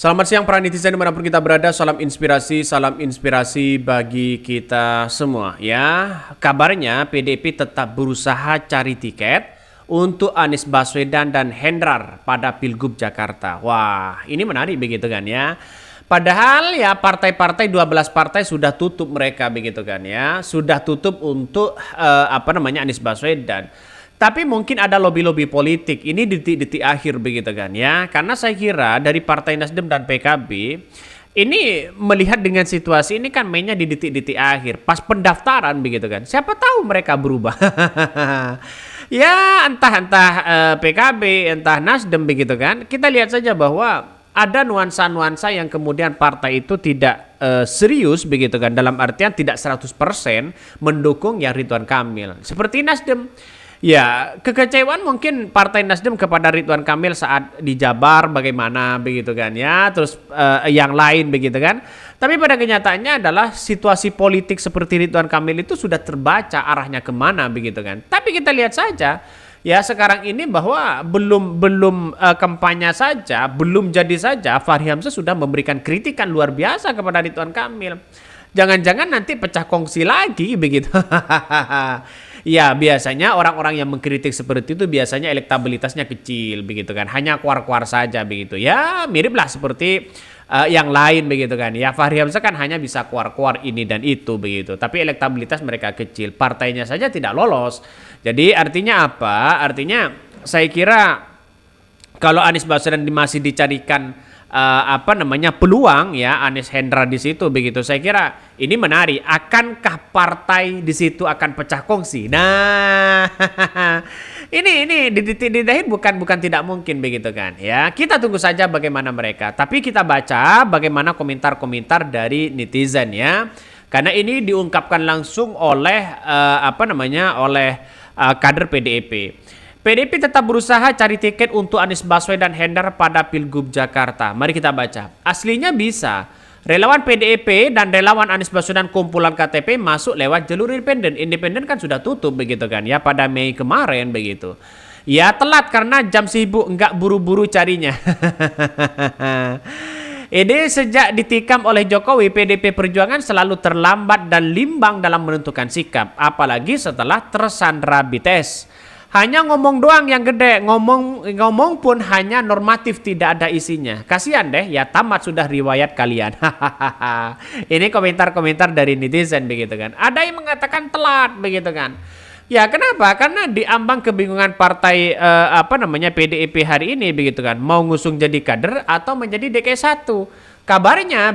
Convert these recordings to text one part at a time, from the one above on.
Selamat siang para netizen dimanapun kita berada, salam inspirasi bagi kita semua ya. Kabarnya PDIP tetap berusaha cari tiket untuk Anies Baswedan dan Hendrar pada Pilgub Jakarta. Wah, ini menarik begitu kan ya. Padahal ya partai-partai 12 partai sudah tutup mereka begitu kan ya. Sudah tutup untuk Anies Baswedan. Tapi mungkin ada lobby-lobby politik. Ini detik-detik akhir begitu kan ya. Karena saya kira dari Partai Nasdem dan PKB ini melihat dengan situasi ini kan mainnya di detik-detik akhir. Pas pendaftaran begitu kan. Siapa tahu mereka berubah. Ya entah PKB, entah Nasdem begitu kan. Kita lihat saja bahwa ada nuansa-nuansa yang kemudian partai itu tidak serius begitu kan. Dalam artian tidak 100% mendukung ya Ridwan Kamil. Seperti Nasdem. Ya, kekecewaan mungkin Partai Nasdem kepada Ridwan Kamil saat di Jabar bagaimana begitu kan ya, terus yang lain begitu kan. Tapi pada kenyataannya adalah situasi politik seperti Ridwan Kamil itu sudah terbaca arahnya kemana begitu kan. Tapi kita lihat saja ya sekarang ini bahwa belum kampanye saja, belum jadi saja Fahri Hamzah sudah memberikan kritikan luar biasa kepada Ridwan Kamil. Jangan-jangan nanti pecah kongsi lagi begitu. Ya biasanya orang-orang yang mengkritik seperti itu biasanya elektabilitasnya kecil begitu kan. Hanya kuar-kuar saja begitu. Ya miriplah seperti yang lain begitu kan. Ya Fahri Hamzah kan hanya bisa kuar-kuar ini dan itu begitu. Tapi elektabilitas mereka kecil. Partainya saja tidak lolos. Jadi artinya apa? Artinya saya kira kalau Anies Baswedan masih dicarikan peluang ya Anies Hendra di situ begitu. Saya kira ini menarik. Akankah partai di situ akan pecah kongsi? Nah, ini di akhir bukan tidak mungkin begitu kan ya. Kita tunggu saja bagaimana mereka. Tapi kita baca bagaimana komentar-komentar dari netizen ya. Karena ini diungkapkan langsung oleh kader PDIP. PDIP tetap berusaha cari tiket untuk Anies Baswedan dan Hendrar pada Pilgub Jakarta. Mari kita baca. Aslinya bisa. Relawan PDIP dan relawan Anies Baswedan kumpulan KTP masuk lewat jalur independen. Independen kan sudah tutup begitu kan ya pada Mei kemarin begitu. Ya telat karena jam sibuk enggak buru-buru carinya. Ini sejak ditikam oleh Jokowi, PDIP Perjuangan selalu terlambat dan limbang dalam menentukan sikap. Apalagi setelah tersandra BTS. Hanya ngomong doang yang gede, ngomong pun hanya normatif tidak ada isinya. Kasihan deh, ya tamat sudah riwayat kalian. Ini komentar-komentar dari netizen begitu kan. Ada yang mengatakan telat begitu kan. Ya kenapa? Karena diambang kebingungan partai PDIP hari ini begitu kan. Mau ngusung jadi kader atau menjadi DKI 1. Kabarnya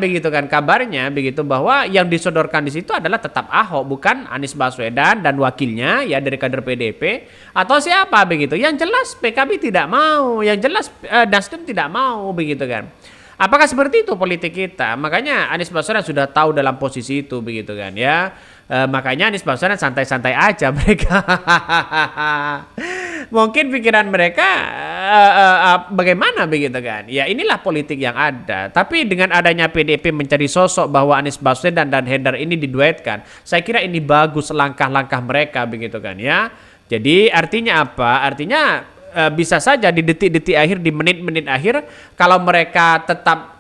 begitu bahwa yang disodorkan di situ adalah tetap Ahok bukan Anies Baswedan dan wakilnya ya dari kader PDIP atau siapa begitu. Yang jelas PKB tidak mau, yang jelas Nasdem tidak mau begitu kan. Apakah seperti itu politik kita? Makanya Anies Baswedan sudah tahu dalam posisi itu begitu kan ya. Makanya Anies Baswedan santai-santai aja mereka. Mungkin pikiran mereka bagaimana begitu kan. Ya inilah politik yang ada. Tapi dengan adanya PDIP mencari sosok bahwa Anies Baswedan dan Hendrar ini diduetkan, saya kira ini bagus langkah-langkah mereka begitu kan ya. Jadi artinya apa? Artinya bisa saja di detik-detik akhir, di menit-menit akhir, kalau mereka tetap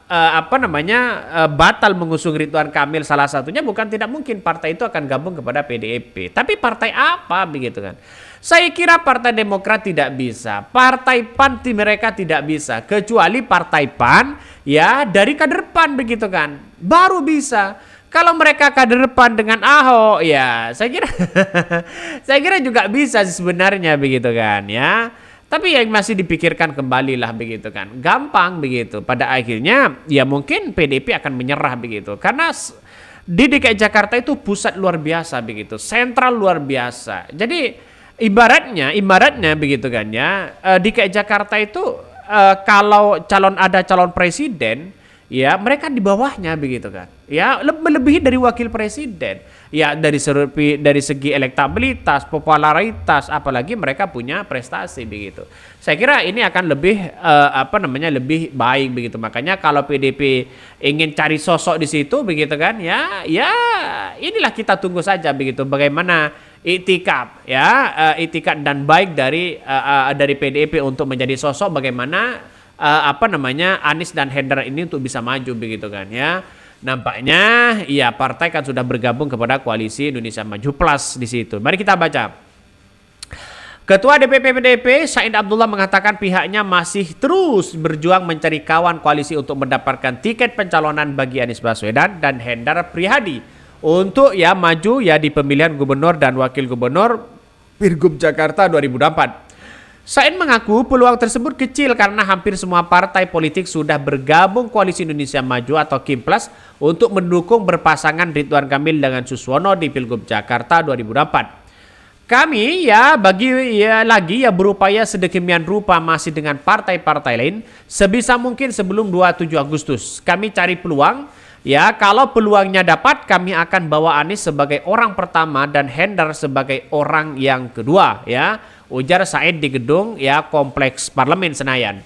batal mengusung Ridwan Kamil salah satunya, bukan tidak mungkin partai itu akan gabung kepada PDIP. Tapi partai apa begitu kan? Saya kira Partai Demokrat tidak bisa, Partai PAN mereka tidak bisa, kecuali Partai PAN ya dari kader PAN begitu kan, baru bisa. Kalau mereka kader PAN dengan Ahok ya saya kira saya kira juga bisa sebenarnya begitu kan ya. Tapi yang masih dipikirkan kembali lah begitu kan. Gampang begitu. Pada akhirnya ya mungkin PDIP akan menyerah begitu. Karena di DKI Jakarta itu pusat luar biasa begitu. Sentral luar biasa. Jadi ibaratnya begitu kan ya. DKI Jakarta itu kalau ada calon presiden ya mereka di bawahnya begitu kan. Ya melebihi dari wakil presiden. Ya dari segi elektabilitas, popularitas, apalagi mereka punya prestasi begitu. Saya kira ini akan lebih lebih baik begitu. Makanya kalau PDIP ingin cari sosok di situ begitu kan ya inilah kita tunggu saja begitu bagaimana itikad dan baik dari PDIP untuk menjadi sosok bagaimana Anies dan Hendra ini untuk bisa maju begitu kan ya. Nampaknya ya partai kan sudah bergabung kepada koalisi Indonesia Maju Plus di situ. Mari kita baca. Ketua DPP PDIP Said Abdullah mengatakan pihaknya masih terus berjuang mencari kawan koalisi untuk mendapatkan tiket pencalonan bagi Anies Baswedan dan Hendar Prihadi untuk ya maju ya di pemilihan gubernur dan wakil gubernur Pilgub Jakarta 2024. Said mengaku peluang tersebut kecil karena hampir semua partai politik sudah bergabung koalisi Indonesia Maju atau Kimplas untuk mendukung berpasangan Ridwan Kamil dengan Suswono di Pilgub Jakarta 2024. Kami lagi berupaya sedemikian rupa masih dengan partai-partai lain sebisa mungkin sebelum 27 Agustus. Kami cari peluang ya, kalau peluangnya dapat kami akan bawa Anies sebagai orang pertama dan Hendar sebagai orang yang kedua ya, ujar Said di gedung ya Kompleks Parlemen Senayan.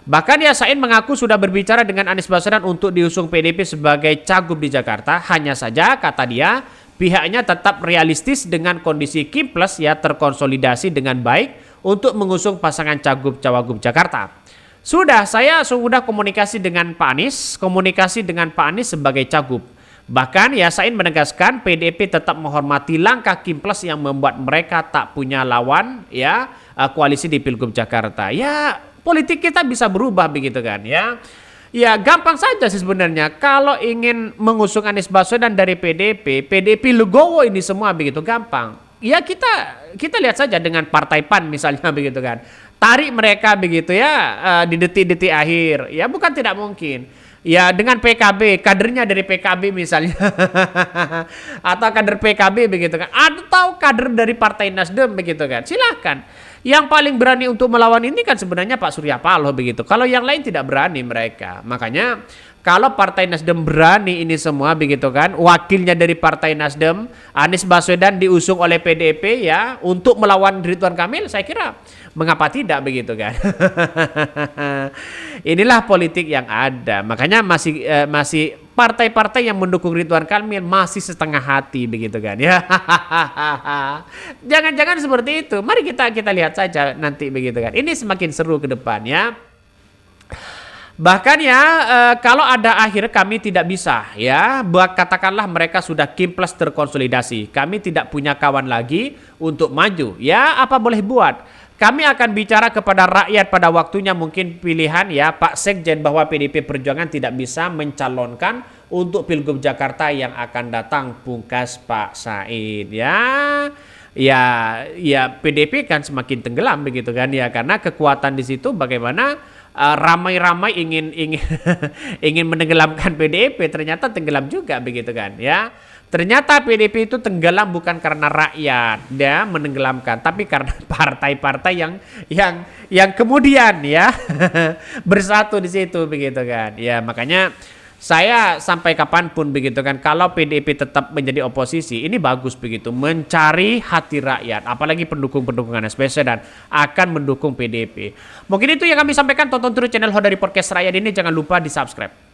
Bahkan ya Said mengaku sudah berbicara dengan Anies Baswedan untuk diusung PDIP sebagai cagup di Jakarta. Hanya saja kata dia pihaknya tetap realistis dengan kondisi Kimplas ya terkonsolidasi dengan baik untuk mengusung pasangan cagup cawagup Jakarta. Saya sudah komunikasi dengan Pak Anies sebagai cagup. Bahkan ya Said menegaskan PDIP tetap menghormati langkah Kimplas yang membuat mereka tak punya lawan ya koalisi di Pilgub Jakarta. Ya politik kita bisa berubah begitu kan ya. Ya gampang saja sih sebenarnya kalau ingin mengusung Anies Baswedan dari PDIP legowo ini semua begitu gampang. Ya kita lihat saja dengan Partai PAN misalnya begitu kan. Tarik mereka begitu ya di detik-detik akhir. Ya bukan tidak mungkin. Ya dengan PKB, kadernya dari PKB misalnya. Atau kader PKB begitu kan. Atau kader dari Partai Nasdem begitu kan. Silahkan. Yang paling berani untuk melawan ini kan sebenarnya Pak Surya Paloh begitu. Kalau yang lain tidak berani mereka. Makanya kalau Partai Nasdem berani ini semua begitu kan. Wakilnya dari Partai Nasdem, Anies Baswedan diusung oleh PDIP ya untuk melawan Ridwan Kamil, saya kira mengapa tidak begitu kan. Inilah politik yang ada. Makanya masih partai-partai yang mendukung Ridwan Kamil masih setengah hati begitu kan ya. Jangan-jangan seperti itu. Mari kita lihat saja nanti begitu kan. Ini semakin seru ke depan ya. Bahkan ya kalau ada akhir kami tidak bisa ya. Katakanlah mereka sudah Kimplas terkonsolidasi. Kami tidak punya kawan lagi untuk maju. Ya apa boleh buat. Kami akan bicara kepada rakyat pada waktunya mungkin pilihan ya Pak Sekjen bahwa PDIP Perjuangan tidak bisa mencalonkan untuk Pilgub Jakarta yang akan datang, pungkas Pak Said ya. Ya PDIP kan semakin tenggelam begitu kan ya karena kekuatan di situ bagaimana ramai-ramai ingin ingin menenggelamkan PDIP ternyata tenggelam juga begitu kan ya. Ternyata PDIP itu tenggelam bukan karena rakyat dia menenggelamkan, tapi karena partai-partai yang kemudian ya bersatu di situ begitu kan. Ya makanya saya sampai kapanpun begitu kan, kalau PDIP tetap menjadi oposisi ini bagus begitu, mencari hati rakyat, apalagi pendukung-pendukung Anies Baswedan akan mendukung PDIP. Mungkin itu yang kami sampaikan. Tonton terus channel Ho dari Podcast Rakyat ini, jangan lupa di subscribe.